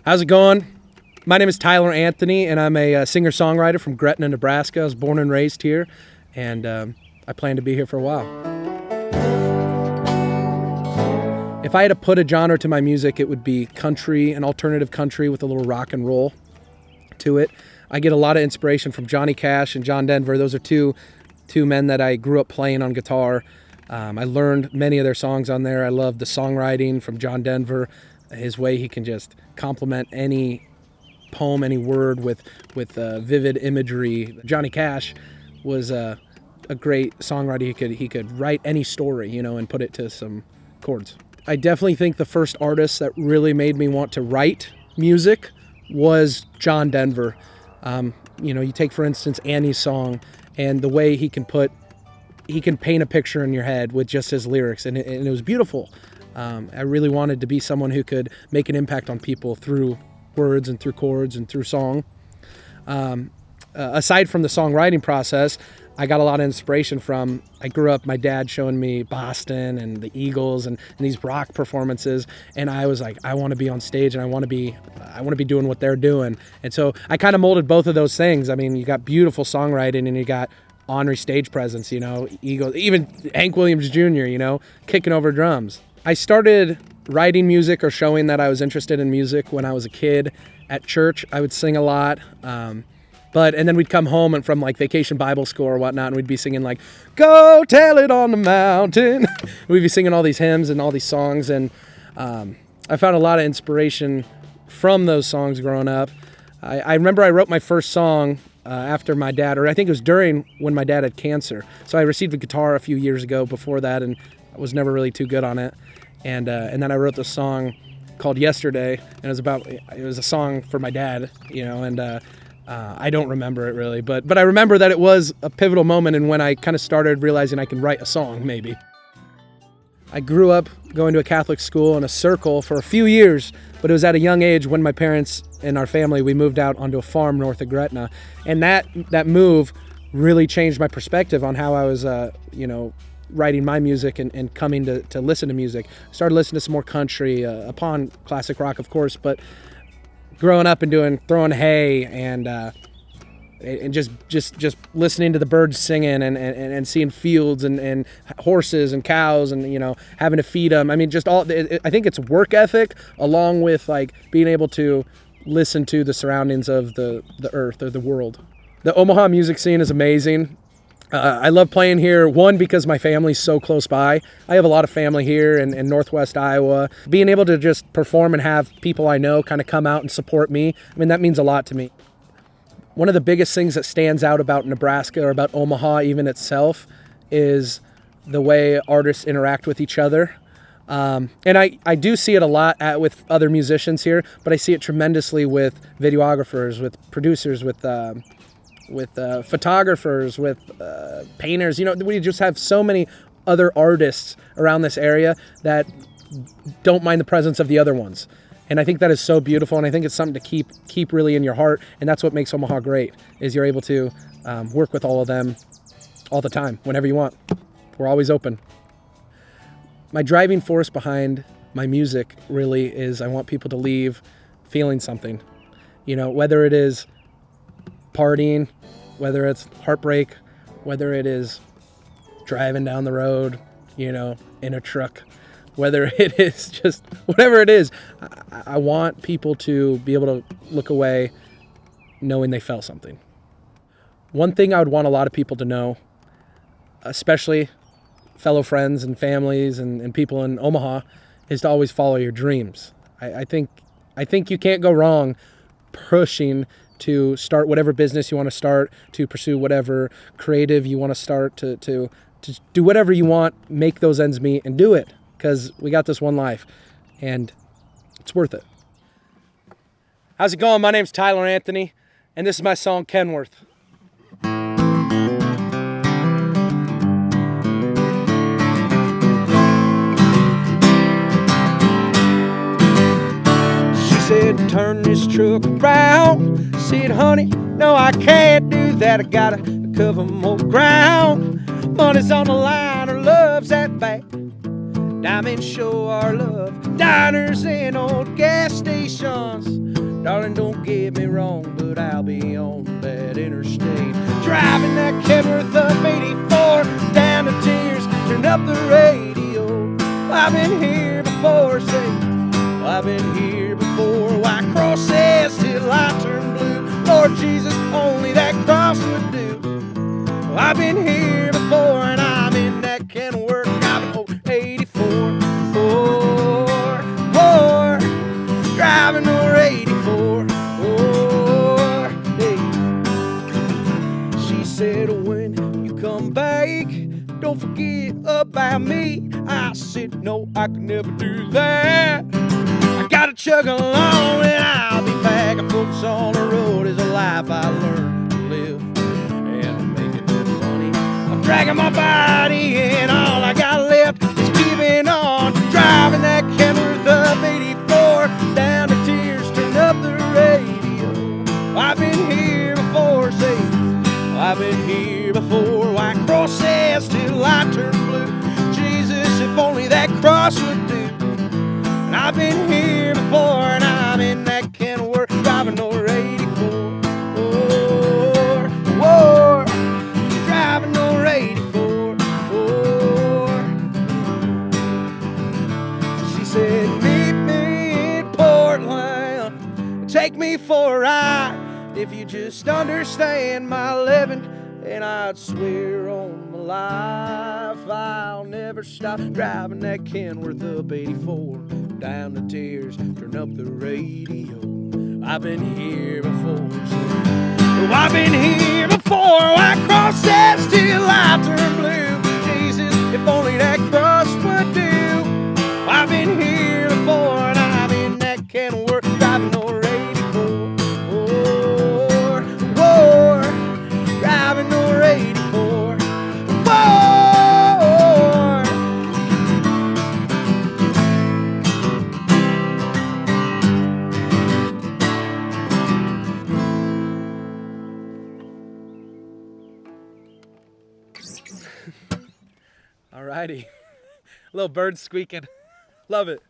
How's it going? My name is Tyler Anthony, and I'm a singer-songwriter from Gretna, Nebraska. I was born and raised here, and I plan to be here for a while. If I had to put a genre to my music, it would be country, an alternative country with a little rock and roll to it. I get a lot of inspiration from Johnny Cash and John Denver. Those are two men that I grew up playing on guitar. I learned many of their songs on there. I love the songwriting from John Denver, his way he can just complement any poem, any word with vivid imagery. Johnny Cash was a great songwriter. He could write any story, and put it to some chords. I definitely think the first artist that really made me want to write music was John Denver. You take, for instance, Annie's song, and the way he can paint a picture in your head with just his lyrics, and it was beautiful. I really wanted to be someone who could make an impact on people through words and through chords and through song. Aside from the songwriting process, I got a lot of inspiration from, I grew up, my dad showing me Boston and the Eagles and these rock performances, and I was like, I want to be on stage, and I want to be doing what they're doing. And so I kind of molded both of those things. I mean, you got beautiful songwriting and you got ornery stage presence, Eagles, even Hank Williams Jr., kicking over drums. I started writing music or showing that I was interested in music when I was a kid. At church, I would sing a lot. And then we'd come home and from like vacation Bible school or whatnot, and we'd be singing like, "Go tell it on the mountain." We'd be singing all these hymns and all these songs, and I found a lot of inspiration from those songs growing up. I remember I wrote my first song after my dad, or I think it was during when my dad had cancer. So I received a guitar a few years ago before that, and I was never really too good on it. And then I wrote this song called "Yesterday," and it was a song for my dad, and I don't remember it really, but I remember that it was a pivotal moment in when I kind of started realizing I can write a song, maybe. I grew up going to a Catholic school in a circle for a few years, but it was at a young age when my parents and our family, we moved out onto a farm north of Gretna. And that move really changed my perspective on how I was, writing my music and coming to listen to music. Started listening to some more country, upon classic rock, of course, but growing up and throwing hay and just listening to the birds singing and seeing fields and horses and cows and having to feed them. I mean, I think it's work ethic along with like being able to listen to the surroundings of the earth or the world. The Omaha music scene is amazing. I love playing here, one, because my family's so close by. I have a lot of family here in Northwest Iowa. Being able to just perform and have people I know kind of come out and support me, I mean, that means a lot to me. One of the biggest things that stands out about Nebraska or about Omaha even itself is the way artists interact with each other. And I do see it a lot with other musicians here, but I see it tremendously with videographers, with producers, with photographers, with painters. We just have so many other artists around this area that don't mind the presence of the other ones. And I think that is so beautiful, and I think it's something to keep really in your heart, and that's what makes Omaha great, is you're able to work with all of them all the time, whenever you want. We're always open. My driving force behind my music really is I want people to leave feeling something. Whether it is partying, whether it's heartbreak, whether it is driving down the road, in a truck, whether it is just whatever it is, I want people to be able to look away knowing they felt something. One thing I would want a lot of people to know, especially fellow friends and families and people in Omaha, is to always follow your dreams. I think you can't go wrong pushing to start whatever business you want to start, to pursue whatever creative you want to start, to do whatever you want, make those ends meet and do it, because we got this one life and it's worth it. How's it going? My name's Tyler Anthony, and this is my song, Kenworth. Said, turn this truck around. Said, honey, no, I can't do that. I gotta cover more ground. Money's on the line, our love's at bad. Diamonds show our love. Diners and old gas stations. Darling, don't get me wrong, but I'll be on that interstate. Driving that Kenworth up 84, down to tears, turn up the radio. I've been here before, say, I've been here before. White crosses till I turn blue. Lord Jesus, only that cross would do. I've been here before, and I'm in that Kenworth driving old 84. Driving over 84. Oh, hey. She said, when you come back, don't forget about me. I said, no, I could never do that. I gotta chug along and I'll be back. I focus on the road is a life I learned to live. And I'm making that money. I'm dragging my body and all I got left is keeping on. Driving that Kenworth up 84, down to tears, turn up the radio. I've been here before, say, I've been here before. White crosses till I turn blue. Jesus, if only that cross would do. And I've been here before, and I'm in that Kenworth driving over 84. Oh, driving over 84. Oh. She said, meet me in Portland, take me for a ride. If you just understand my living, and I'd swear on my life I'll never stop driving that Kenworth up 84, down to tears, turn up the radio. I've been here before, oh, I've been here before. White crosses till I turn blue. Jesus, if only that cross would do. I've been here before, and I'm in that Kenworth driving over 84. Driving over 84. Alrighty. Little bird squeaking. Love it.